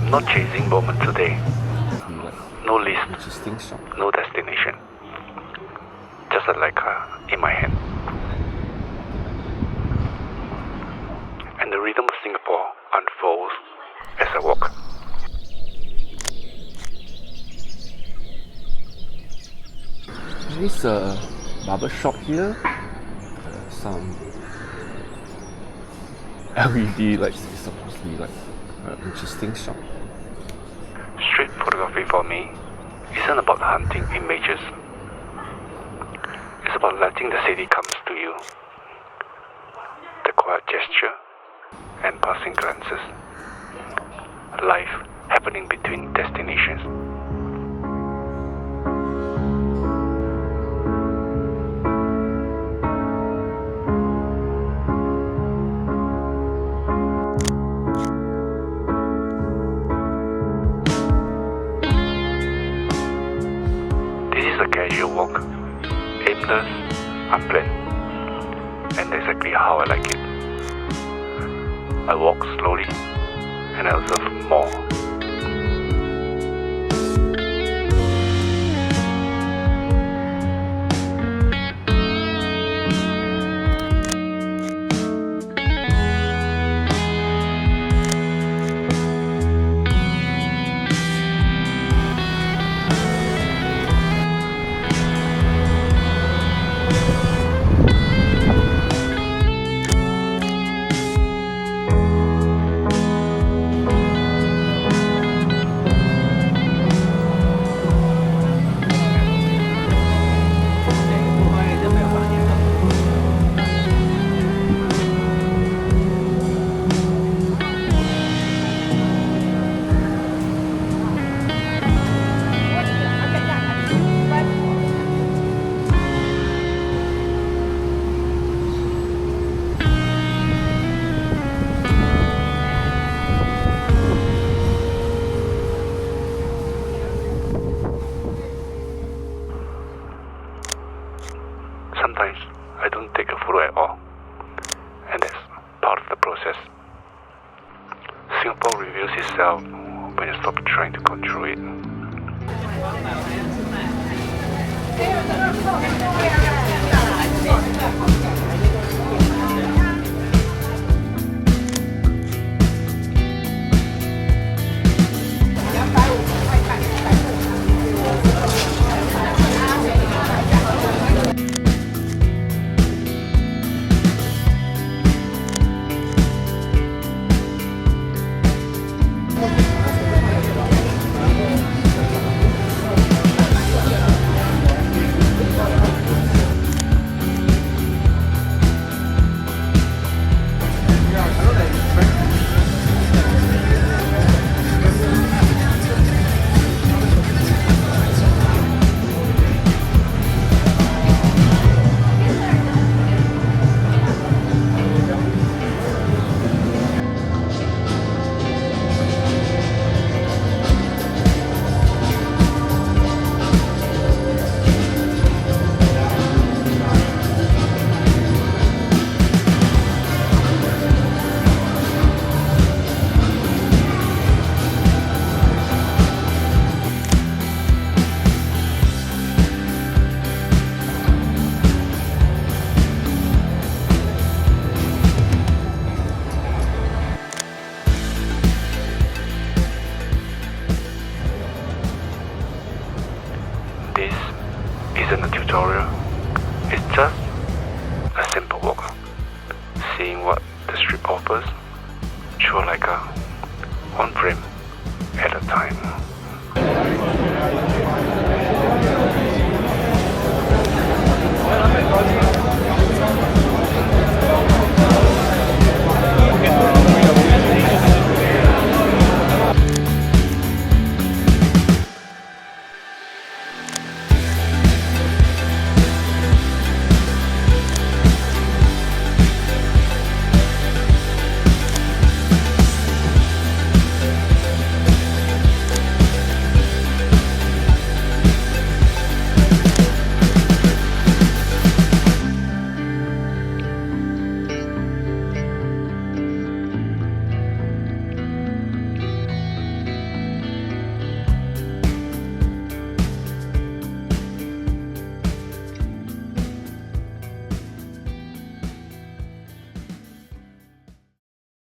I'm not chasing moment today. No list, Interesting shot. no destination. Just a Leica in my hand. And the rhythm of Singapore unfolds as I walk. This barber shop here. Some LED lights is supposedly like interesting shot. Street photography for me isn't about hunting images. It's about letting the city come to you. The quiet gesture and passing glances. Life happening between destinations. This is a casual walk, aimless, unplanned, and exactly how I like it. I walk slowly and I observe more. Sometimes I don't take a photo at all, and that's part of the process. Singapore reveals itself when you stop trying to control it. This isn't a tutorial, it's just a simple walk, seeing what the street offers, through like one frame at a time.